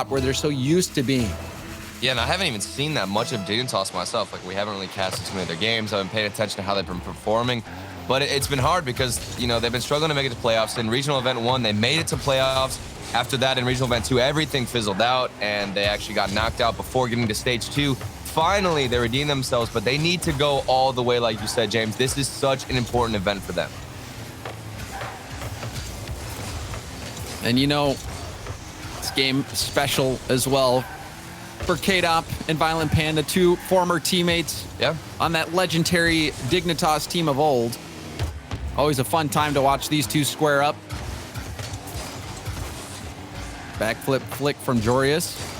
where they're so used to being. Yeah, and I haven't even seen that much of Dignitas myself. Like, we haven't really casted too many of their games. I've been paying attention to how they've been performing. But it's been hard because, you know, they've been struggling to make it to playoffs. In Regional Event 1, they made it to playoffs. After that, in Regional Event 2, everything fizzled out, and they actually got knocked out before getting to Stage 2. Finally, they redeemed themselves, but they need to go all the way, like you said, James. This is such an important event for them. And, you know, this game special as well for K-Dop and Violent Panda, two former teammates on that legendary Dignitas team of old. Always a fun time to watch these two square up. Backflip flick from Jorius.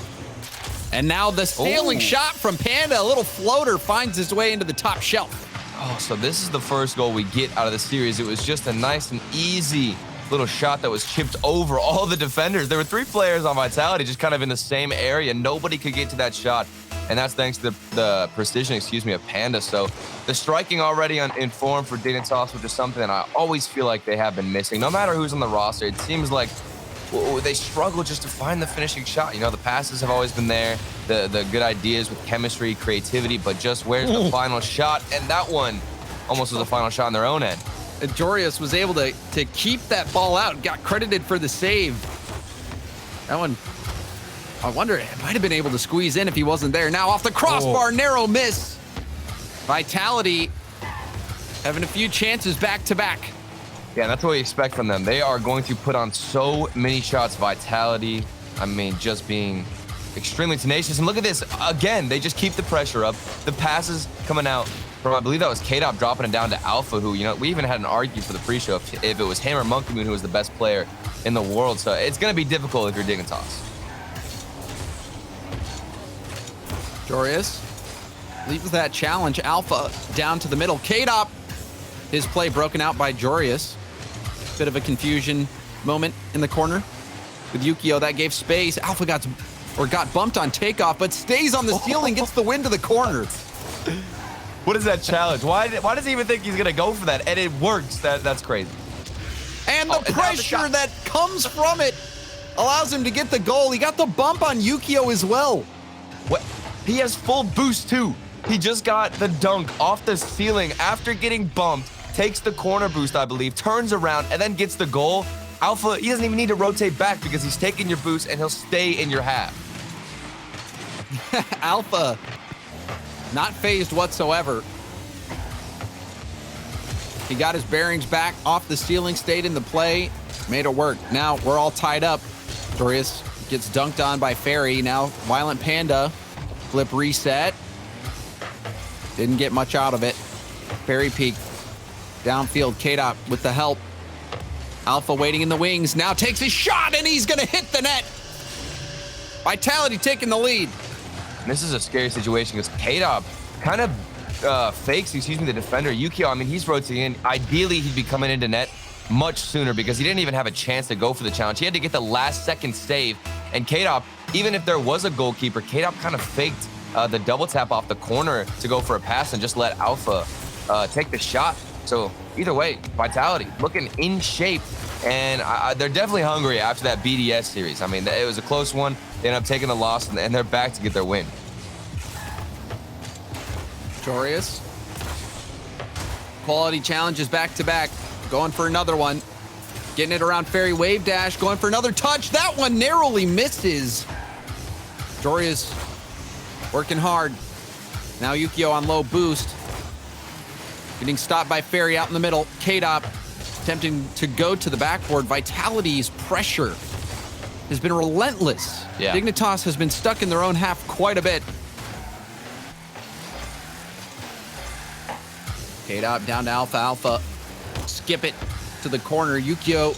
And now the sailing shot from Panda. A little floater finds its way into the top shelf. Oh, so this is the first goal we get out of the series. It was just a nice and easy little shot that was chipped over all the defenders. There were 3 players on Vitality just kind of in the same area. Nobody could get to that shot. And that's thanks to the precision, of Panda. So the striking already in form for Dignitas, which is something that I always feel like they have been missing. No matter who's on the roster, it seems like they struggle just to find the finishing shot. You know, the passes have always been there, the good ideas with chemistry, creativity, but just where's the final shot? And that one almost was the final shot on their own end. Jorius was able to keep that ball out, got credited for the save. That one, I wonder, it might have been able to squeeze in if he wasn't there. Now off the crossbar, narrow miss. Vitality having a few chances back to back. Yeah, that's what we expect from them. They are going to put on so many shots. Vitality, I mean, just being extremely tenacious. And look at this. Again, they just keep the pressure up. The passes coming out from, I believe that was K-Dop dropping it down to Alpha, who, you know, we even had an argue for the pre-show if it was him or Monkey Moon who was the best player in the world. So it's going to be difficult if you're Dignitas. Jorius leaves that challenge. Alpha down to the middle. K-Dop, his play broken out by Jorius. Bit of a confusion moment in the corner with Yukio. That gave space. Alpha got bumped on takeoff, but stays on the ceiling, gets the win to the corner. What is that challenge? Why does he even think he's gonna go for that? And it works. That's crazy. And the pressure that comes from it allows him to get the goal. He got the bump on Yukio as well. What? He has full boost too. He just got the dunk off the ceiling after getting bumped. Takes the corner boost, I believe, turns around, and then gets the goal. Alpha, he doesn't even need to rotate back because he's taking your boost and he'll stay in your half. Alpha, not phased whatsoever. He got his bearings back off the ceiling, stayed in the play, made it work. Now we're all tied up. Jorius gets dunked on by Fairy. Now Violent Panda, flip reset. Didn't get much out of it. Fairy peak. Downfield, K-Dop with the help. Alpha waiting in the wings, now takes a shot, and he's gonna hit the net. Vitality taking the lead. And this is a scary situation because K-Dop kind of fakes, the defender. Yukio, I mean, he's rotating in. Ideally, he'd be coming into net much sooner because he didn't even have a chance to go for the challenge. He had to get the last second save. And K-Dop, even if there was a goalkeeper, K-Dop kind of faked the double tap off the corner to go for a pass and just let Alpha take the shot. So either way, Vitality looking in shape, and they're definitely hungry after that BDS series. I mean, it was a close one. They ended up taking the loss, and they're back to get their win. Jorius. Quality challenges back to back. Going for another one. Getting it around Fairy wave dash. Going for another touch. That one narrowly misses. Jorius working hard. Now Yukio on low boost. Getting stopped by Fairy out in the middle. K-Dop attempting to go to the backboard. Vitality's pressure has been relentless. Yeah. Dignitas has been stuck in their own half quite a bit. K-Dop down to Alpha. Alpha skip it to the corner. Yukio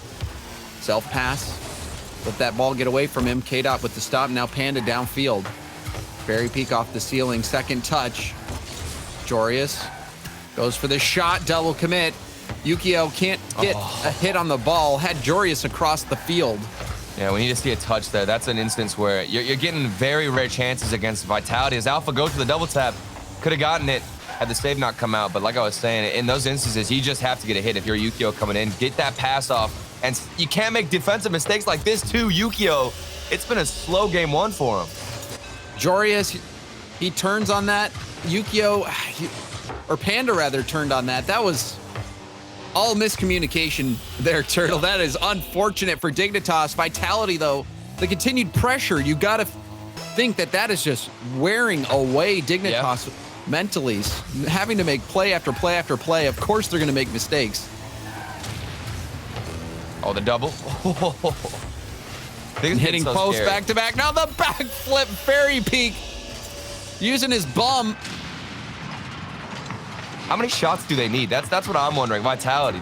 self-pass. Let that ball get away from him. K-Dop with the stop. Now Panda downfield. Fairy peak off the ceiling. Second touch. Jorius goes for the shot, double commit. Yukio can't get a hit on the ball. Had Jorius across the field. Yeah, we need to see a touch there. That's an instance where you're getting very rare chances against Vitality. As Alpha goes for the double tap, could have gotten it had the save not come out. But like I was saying, in those instances, you just have to get a hit if you're Yukio coming in. Get that pass off. And you can't make defensive mistakes like this too. Yukio It's been a slow game one for him. Jorius, he turns on that. Yukio, or Panda rather, turned on that. That was all miscommunication there, Turtle. That is unfortunate for Dignitas. Vitality, though, the continued pressure, you got to think that that is just wearing away Dignitas mentally, having to make play after play after play. Of course, they're going to make mistakes. Oh, the double. Hitting so post scary. back to back. Now the backflip Fairy Peak using his bum. How many shots do they need? That's what I'm wondering. Vitality.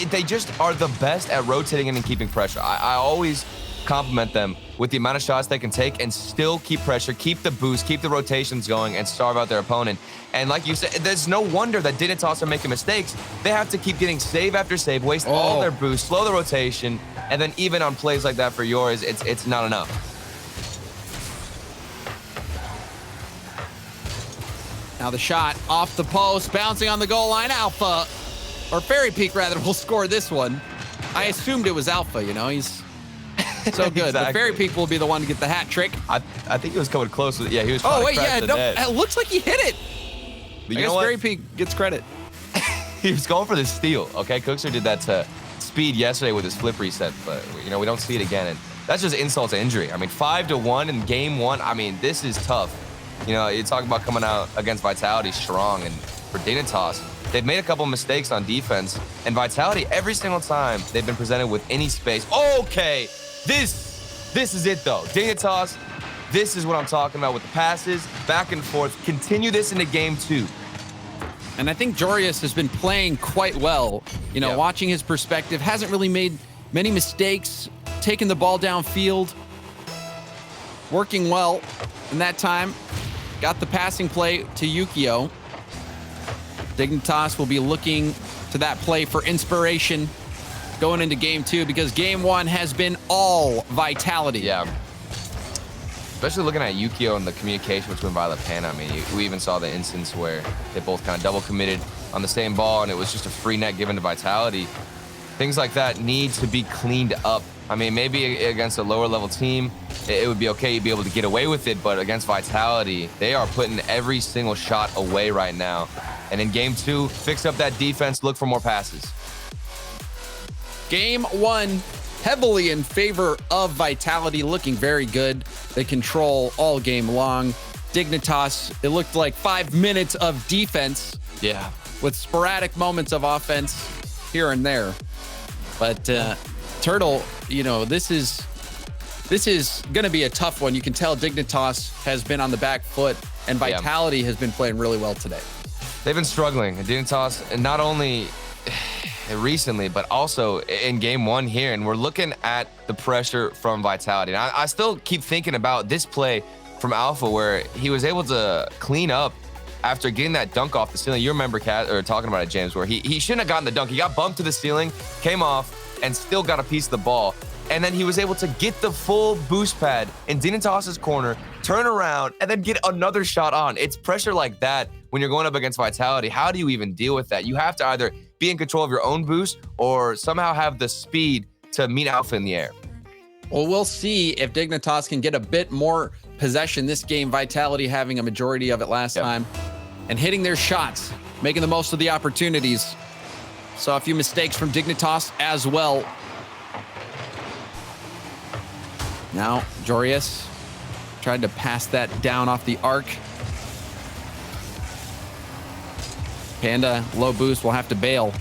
They just are the best at rotating and keeping pressure. I always compliment them with the amount of shots they can take and still keep pressure, keep the boost, keep the rotations going, and starve out their opponent. And like you said, there's no wonder that Dignitas are making mistakes. They have to keep getting save after save, waste all their boost, slow the rotation, and then even on plays like that for yours, it's not enough. Now the shot off the post, bouncing on the goal line. Alpha, or Fairy Peak rather, will score this one. I assumed it was Alpha, you know, he's so good. Exactly. But Fairy Peak will be the one to get the hat trick. I think he was coming close with it. Yeah, he was trying Oh, to wait, crash yeah, the no, net. it looks like he hit it. But I guess Fairy Peak gets credit. He was going for the steal, okay? Cookster did that to Speed yesterday with his flip reset, but, you know, we don't see it again. And that's just insult to injury. I mean, 5-1 in game one. I mean, this is tough. You know, you talk about coming out against Vitality strong, and for Dignitas, they've made a couple mistakes on defense, and Vitality, every single time they've been presented with any space. Okay, this is it, though. Dignitas, this is what I'm talking about with the passes, back and forth. Continue this into game two. And I think Jorius has been playing quite well. You know, watching his perspective, hasn't really made many mistakes, taking the ball downfield, working well in that time. Got the passing play to Yukio. Dignitas will be looking to that play for inspiration going into game two, because game one has been all Vitality. Yeah. Especially looking at Yukio and the communication between Violet Panda. I mean, we even saw the instance where they both kind of double committed on the same ball, and it was just a free net given to Vitality. Things like that need to be cleaned up. I mean, maybe against a lower level team, it would be okay, you'd be able to get away with it, but against Vitality, they are putting every single shot away right now. And in game two, fix up that defense, look for more passes. Game one, heavily in favor of Vitality, looking very good. They control all game long. Dignitas, it looked like 5 minutes of defense. Yeah. With sporadic moments of offense here and there. But Turtle, you know, this is going to be a tough one. You can tell Dignitas has been on the back foot, and Vitality has been playing really well today. They've been struggling. Dignitas, and not only recently, but also in game one here. And we're looking at the pressure from Vitality. And I still keep thinking about this play from Alpha where he was able to clean up after getting that dunk off the ceiling. You remember talking about it, James, where he shouldn't have gotten the dunk. He got bumped to the ceiling, came off, and still got a piece of the ball. And then he was able to get the full boost pad in Dignitas' corner, turn around, and then get another shot on. It's pressure like that when you're going up against Vitality. How do you even deal with that? You have to either be in control of your own boost or somehow have the speed to meet Alpha in the air. Well, we'll see if Dignitas can get a bit more possession this game. Vitality having a majority of it last time and hitting their shots, making the most of the opportunities. Saw a few mistakes from Dignitas as well. Now, Jorius tried to pass that down off the arc. Panda, low boost, will have to bail.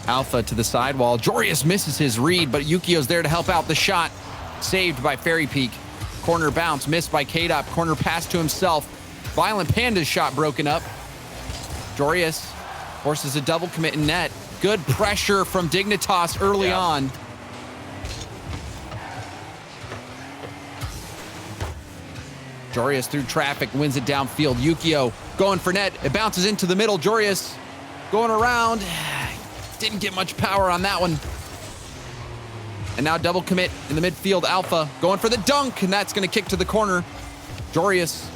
Alpha to the sidewall. Jorius misses his read, but Yukio's there to help out the shot. Saved by Fairy Peak. Corner bounce, missed by K-Dop. Corner pass to himself. Violent Panda's shot broken up. Jorius forces a double commit in net. Good pressure from Dignitas early on. Jorius through traffic, wins it downfield. Yukio going for net. It bounces into the middle. Jorius going around. Didn't get much power on that one. And now double commit in the midfield. Alpha going for the dunk, and that's going to kick to the corner. Jorius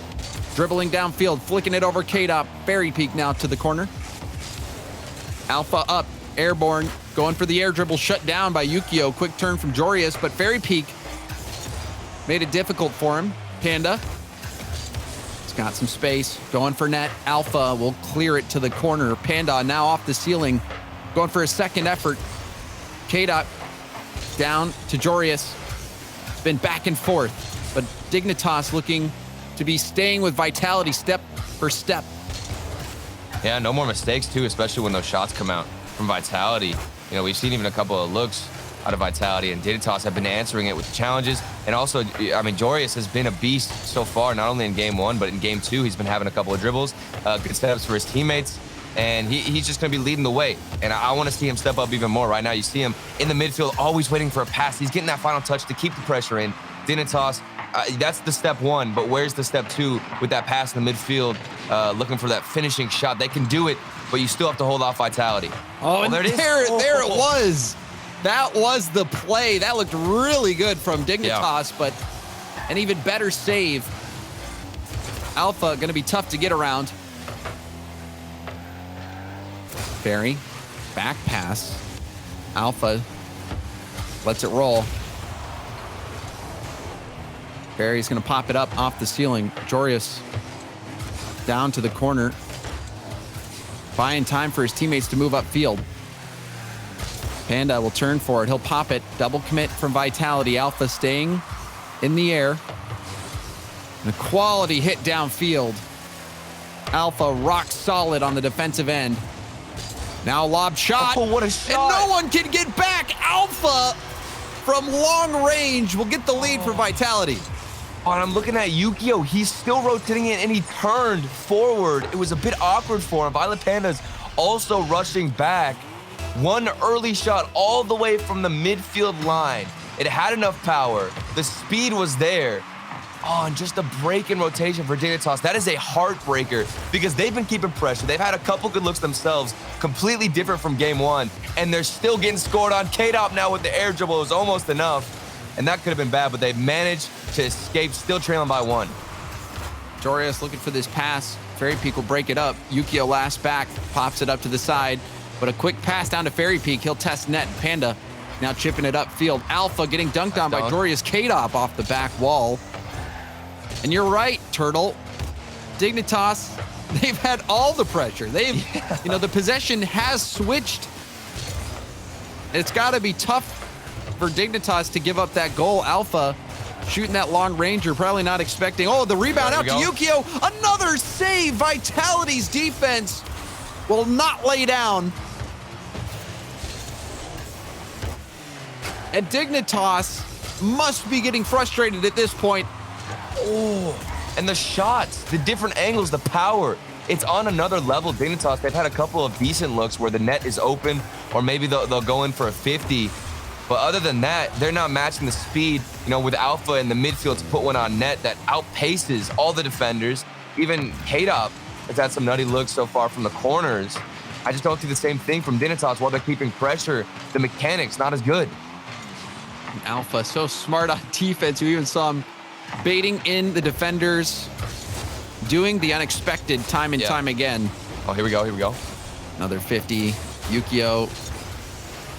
dribbling downfield, flicking it over K-Dop. Fairy Peak now to the corner. Alpha up, airborne, going for the air dribble, shut down by Yukio. Quick turn from Jorius, but Fairy Peak made it difficult for him. Panda. He's got some space. Going for net. Alpha will clear it to the corner. Panda now off the ceiling. Going for a second effort. K-Dot down to Jorius. It's been back and forth, but Dignitas looking to be staying with Vitality step for step. Yeah, no more mistakes too, especially when those shots come out from Vitality. You know, we've seen even a couple of looks out of Vitality, and Dignitas have been answering it with challenges. And also, I mean, Jorius has been a beast so far, not only in game 1, but in game 2, he's been having a couple of dribbles, good steps for his teammates. And he's just going to be leading the way. And I want to see him step up even more. Right now, you see him in the midfield, always waiting for a pass. He's getting that final touch to keep the pressure in. Dignitas, that's the step 1, but where's the step 2 with that pass in the midfield, looking for that finishing shot? They can do it, but you still have to hold off Vitality. Oh, and there it is. There it was. That was the play. That looked really good from Dignitas, but an even better save. Alpha going to be tough to get around. Ferry, back pass. Alpha lets it roll. Ferry's going to pop it up off the ceiling. Jorius down to the corner. Buying time for his teammates to move upfield. Panda will turn for it. He'll pop it. Double commit from Vitality. Alpha staying in the air. And a quality hit downfield. Alpha rock solid on the defensive end. Now lob shot. Oh, what a shot. And no one can get back. Alpha from long range will get the lead for Vitality. Oh, and I'm looking at Yukio. He's still rotating it, and he turned forward. It was a bit awkward for him. Violet Panda's also rushing back. One early shot all the way from the midfield line. It had enough power. The speed was there. Oh, and just a break in rotation for Dignitas. That is a heartbreaker because they've been keeping pressure. They've had a couple good looks themselves, completely different from game 1, and they're still getting scored on. K-Dop now with the air dribble is almost enough, and that could have been bad, but they've managed to escape, still trailing by 1. Jorius looking for this pass. Fairy Peak will break it up. Yukio last back, pops it up to the side, but a quick pass down to Fairy Peak. He'll test net. Panda now chipping it upfield. Alpha getting dunked on by Jorius. K-Dop off the back wall. And you're right, Turtle. Dignitas, they've had all the pressure. You know, the possession has switched. It's got to be tough for Dignitas to give up that goal. Alpha shooting that long ranger, probably not expecting. Oh, the rebound out to Yukio. Another save. Vitality's defense will not lay down. And Dignitas must be getting frustrated at this point. Oh, and the shots, the different angles, the power. It's on another level. Dignitas, they've had a couple of decent looks where the net is open, or maybe they'll go in for a 50. But other than that, they're not matching the speed, you know, with Alpha in the midfield to put one on net that outpaces all the defenders. Even K-Dop has had some nutty looks so far from the corners. I just don't see the same thing from Dignitas while they're keeping pressure. The mechanics, not as good. Alpha, so smart on defense. You even saw him baiting in the defenders, doing the unexpected time and time again. Oh, here we go, here we go. Another 50. Yukio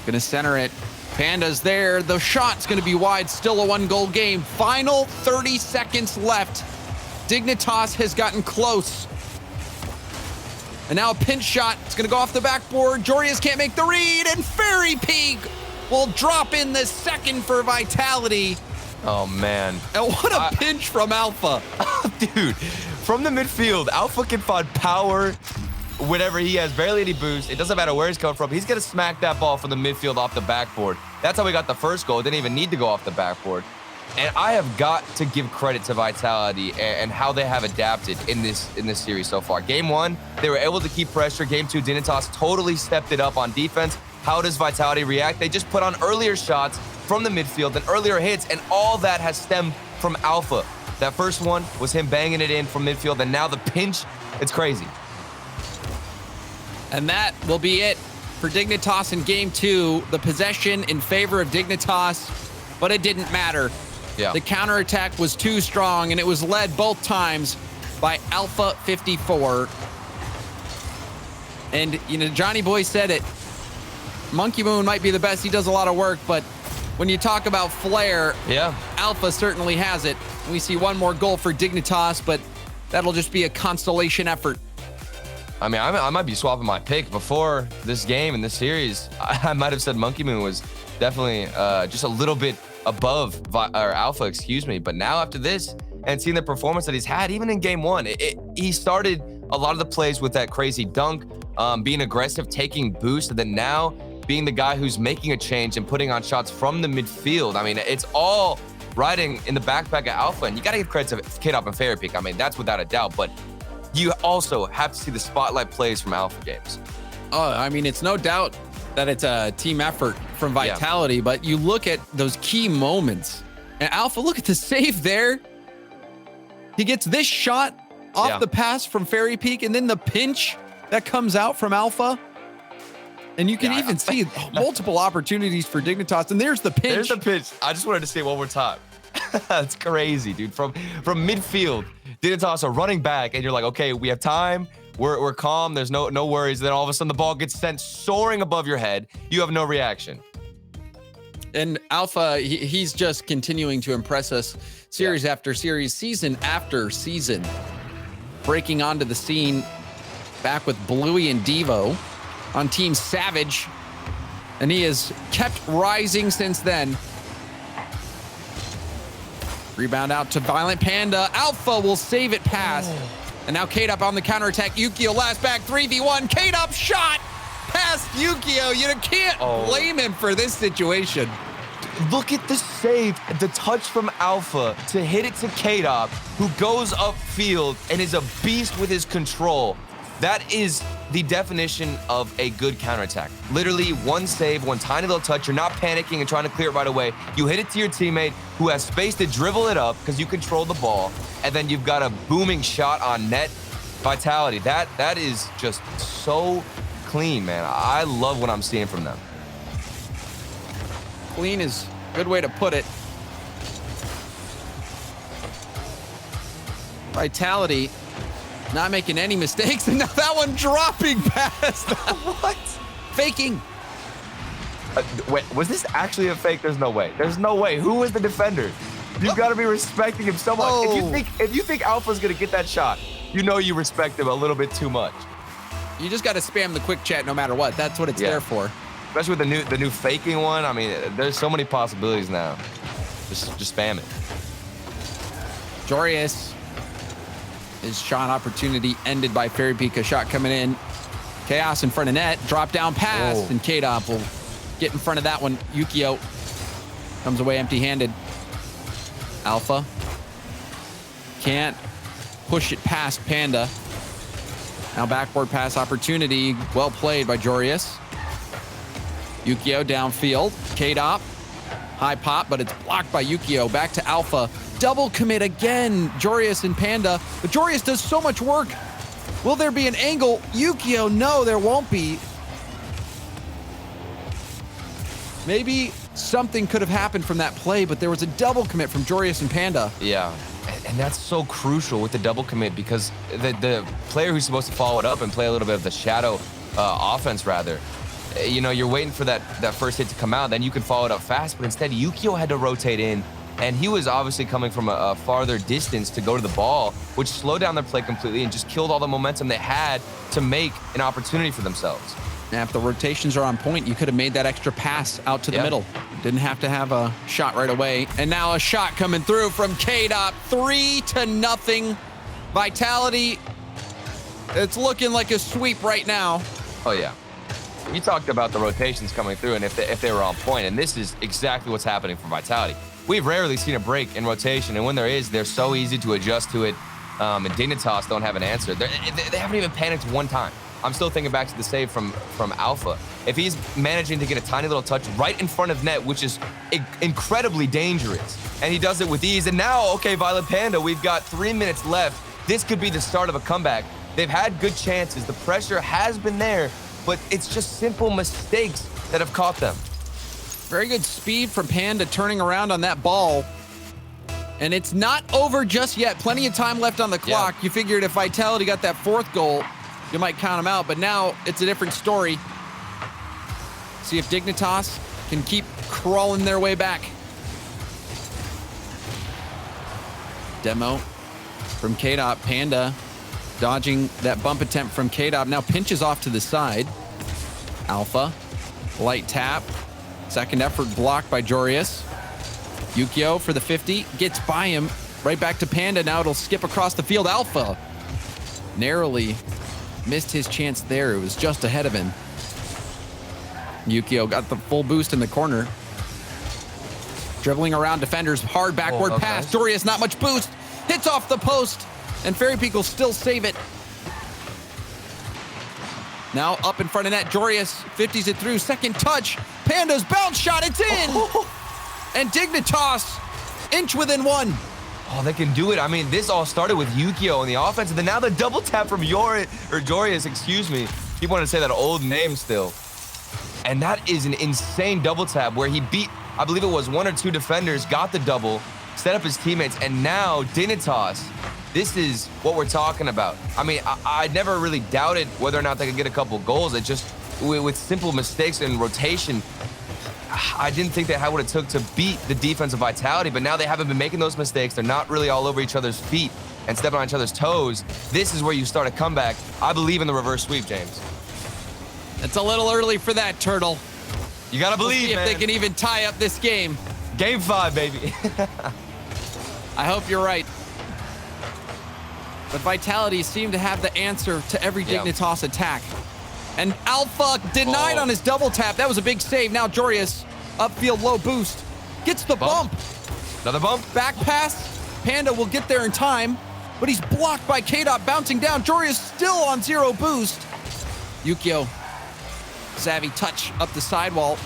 gonna center it. Panda's there. The shot's gonna be wide. Still a 1-goal game. Final 30 seconds left. Dignitas has gotten close. And now a pinch shot. It's gonna go off the backboard. Jorius can't make the read, and Fairy Peak will drop in the second for Vitality. Oh, man. And what a pinch from Alpha. Dude, from the midfield, Alpha can find power whenever he has barely any boost. It doesn't matter where he's coming from. He's going to smack that ball from the midfield off the backboard. That's how we got the first goal. It didn't even need to go off the backboard. And I have got to give credit to Vitality and how they have adapted in this series so far. Game 1, they were able to keep pressure. Game 2, Dignitas totally stepped it up on defense. How does Vitality react? They just put on earlier shots from the midfield and earlier hits, and all that has stemmed from Alpha. That first one was him banging it in from midfield, and now the pinch, it's crazy. And that will be it for Dignitas in Game 2. The possession in favor of Dignitas, but it didn't matter. Yeah. The counterattack was too strong, and it was led both times by Alpha 54. And, you know, Johnny Boy said it. Monkey Moon might be the best. He does a lot of work, but when you talk about flair, Yeah. Alpha certainly has it. We see one more goal for Dignitas, but that'll just be a consolation effort. I mean, I might be swapping my pick. Before this game and this series, I might have said Monkey Moon was definitely just a little bit above Alpha, excuse me. But now after this and seeing the performance that he's had, even in game one, he started a lot of the plays with that crazy dunk, being aggressive, taking boost, and then now being the guy who's making a change and putting on shots from the midfield. I mean, it's all riding in the backpack of Alpha, and you got to give credit to K-Dop and Fairy Peak. I mean, that's without a doubt, but you also have to see the spotlight plays from Alpha games. Oh, I mean, it's no doubt that it's a team effort from Vitality, but you look at those key moments. And Alpha, look at the save there. He gets this shot off the pass from Fairy Peak, and then the pinch that comes out from Alpha. And you can even see multiple opportunities for Dignitas. And there's the pinch. There's the pinch. I just wanted to see it one more time. That's crazy, dude. From midfield, Dignitas are running back, and you're like, okay, we have time. We're calm. There's no worries. Then all of a sudden, the ball gets sent soaring above your head. You have no reaction. And Alpha, he's just continuing to impress us series after series, season after season. Breaking onto the scene, back with Bluey and Devo on Team Savage. And he has kept rising since then. Rebound out to Violent Panda. Alpha will save it past. And now K-Dop on the counterattack. Yukio last back 3v1. K-Dop shot past Yukio. You can't blame him for this situation. Look at the save, the touch from Alpha to hit it to K-Dop, who goes upfield and is a beast with his control. That is the definition of a good counterattack. Literally one save, one tiny little touch. You're not panicking and trying to clear it right away. You hit it to your teammate who has space to dribble it up because you control the ball. And then you've got a booming shot on net. Vitality, that is just so clean, man. I love what I'm seeing from them. Clean is a good way to put it. Vitality not making any mistakes, and now that one dropping past. What? Faking. Wait, was this actually a fake? There's no way. There's no way. Who was the defender? You've got to be respecting him so much. If you think Alpha's gonna get that shot, you know you respect him a little bit too much. You just got to spam the quick chat no matter what. That's what it's there for. Especially with the new faking one. I mean, there's so many possibilities now. Just spam it. Jorius. His shot opportunity ended by Fairy Peak. A shot coming in. Chaos in front of net. Drop down pass. And K-Dop will get in front of that one. Yukio comes away empty-handed. Alpha can't push it past Panda. Now backboard pass opportunity. Well played by Jorius. Yukio downfield. K-Dop. High pop, but it's blocked by Yukio. Back to Alpha. Double commit again. Jorius and Panda. But Jorius does so much work. Will there be an angle? Yukio, no, there won't be. Maybe something could have happened from that play, but there was a double commit from Jorius and Panda. Yeah, and that's so crucial with the double commit because the player who's supposed to follow it up and play a little bit of the shadow offense, rather, you know, you're waiting for that first hit to come out, then you can follow it up fast, but instead Yukio had to rotate in, and he was obviously coming from a farther distance to go to the ball, which slowed down their play completely and just killed all the momentum they had to make an opportunity for themselves. Now, if the rotations are on point, you could have made that extra pass out to the middle. Didn't have to have a shot right away. And now a shot coming through from K-Dop, 3-0. Vitality, it's looking like a sweep right now. Oh, yeah. You talked about the rotations coming through and if they were on point, and this is exactly what's happening for Vitality. We've rarely seen a break in rotation, and when there is, they're so easy to adjust to it, and Dignitas don't have an answer. They haven't even panicked one time. I'm still thinking back to the save from Alpha. If he's managing to get a tiny little touch right in front of net, which is incredibly dangerous, and he does it with ease, and now, okay, Violent Panda, we've got 3 minutes left. This could be the start of a comeback. They've had good chances. The pressure has been there, but it's just simple mistakes that have caught them. Very good speed from Panda turning around on that ball. And it's not over just yet. Plenty of time left on the clock. You figured if Vitality got that fourth goal, you might count them out, but now it's a different story. See if Dignitas can keep crawling their way back. Demo from K-Dot. Panda dodging that bump attempt from K-Dot. Now pinches off to the side. Alpha, light tap. Second effort blocked by Jorius. Yukio for the 50, gets by him. Right back to Panda. Now it'll skip across the field. Alpha narrowly missed his chance there. It was just ahead of him. Yukio got the full boost in the corner. Dribbling around defenders, hard backward pass. Jorius, not much boost. Hits off the post, and Fairy Peak will still save it. Now up in front of net, Jorius 50s it through. Second touch, Panda's bounce shot, it's in! And Dignitas, inch within one. Oh, they can do it. I mean, this all started with Yukio on the offense, and then now the double tap from Jorius, excuse me. He wanted to say that old name still. And that is an insane double tap where he beat, I believe it was 1 or 2 defenders, got the double, set up his teammates, and now Dignitas. This is what we're talking about. I mean, I never really doubted whether or not they could get a couple goals. It just, with simple mistakes and rotation, I didn't think they had what it took to beat the defensive Vitality, but now they haven't been making those mistakes. They're not really all over each other's feet and stepping on each other's toes. This is where you start a comeback. I believe in the reverse sweep, James. It's a little early for that, Turtle. You gotta believe, we'll see if they can even tie up this game. Game 5, baby. I hope you're right. But Vitality seemed to have the answer to every Dignitas attack. And Alpha denied on his double tap. That was a big save. Now Jorius, upfield low boost, gets the bump. Another bump. Back pass. Panda will get there in time, but he's blocked by K-Dot bouncing down. Jorius still on 0 boost. Yukio, savvy touch up the sidewall.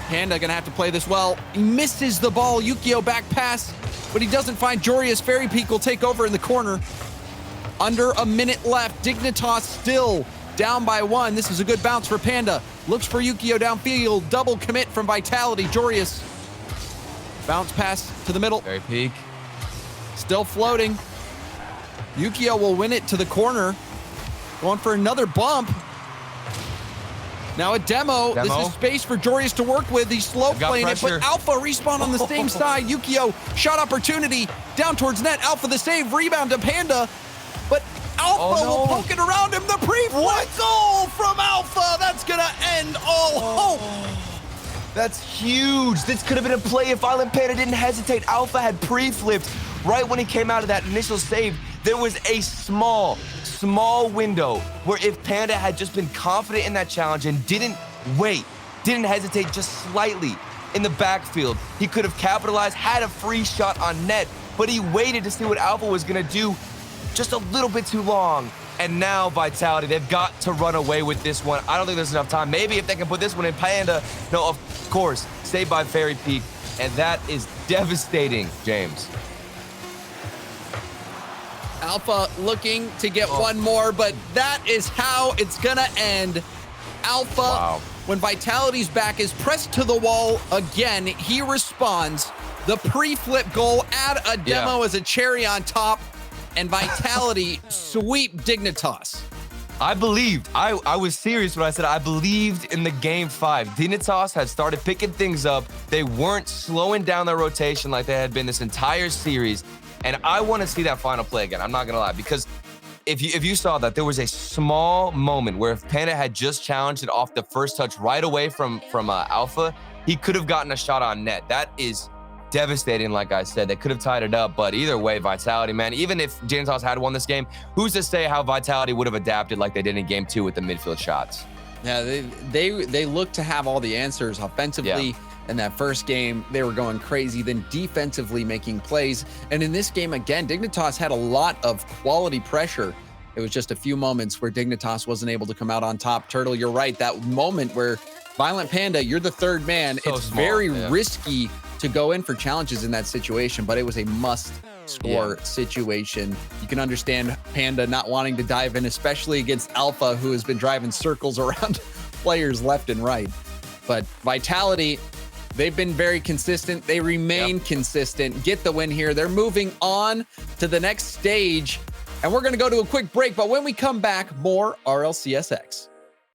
Panda gonna have to play this well. He misses the ball. Yukio back pass, but he doesn't find Jorius. Fairy Peak will take over in the corner. Under a minute left. Dignitas still down by 1. This is a good bounce for Panda. Looks for Yukio downfield. Double commit from Vitality. Jorius. Bounce pass to the middle. Fairy Peak. Still floating. Yukio will win it to the corner. Going for another bump. Now a demo. This is space for Jorius to work with. He's slow playing it, but Alpha respawn on the same side. Yukio, shot opportunity. Down towards net. Alpha the save. Rebound to Panda. But Alpha will poke it around him. The pre-flip goal from Alpha. That's going to end all hope. That's huge. This could have been a play if Violent Panda didn't hesitate. Alpha had pre-flipped right when he came out of that initial save. There was a small window where if Panda had just been confident in that challenge and didn't wait, didn't hesitate just slightly in the backfield, he could have capitalized, had a free shot on net, but he waited to see what Alpha was going to do just a little bit too long. And now Vitality, they've got to run away with this one. I don't think there's enough time. Maybe if they can put this one in Panda. No, of course, saved by Fairy Peak. And that is devastating, James. Alpha looking to get one more, but that is how it's gonna end. Alpha, when Vitality's back is pressed to the wall again, he responds. The pre-flip goal, add a demo as a cherry on top, and Vitality sweep Dignitas. I believed. I was serious when I said I believed in the game 5. Dignitas had started picking things up. They weren't slowing down their rotation like they had been this entire series. And I want to see that final play again. I'm not going to lie, because if you saw that, there was a small moment where if Panda had just challenged it off the first touch right away from Alpha, he could have gotten a shot on net. That is devastating, like I said. They could have tied it up, but either way, Vitality, man, even if Dignitas had won this game, who's to say how Vitality would have adapted like they did in game 2 with the midfield shots? Yeah, they look to have all the answers offensively. Yeah. In that first game, they were going crazy, then defensively making plays. And in this game, again, Dignitas had a lot of quality pressure. It was just a few moments where Dignitas wasn't able to come out on top. Turtle, you're right. That moment where Violent Panda, you're the third man. So it's very risky to go in for challenges in that situation, but it was a must-score situation. You can understand Panda not wanting to dive in, especially against Alpha, who has been driving circles around players left and right. But Vitality, they've been very consistent. They remain consistent. Get the win here. They're moving on to the next stage. And we're going to go to a quick break. But when we come back, more RLCSX.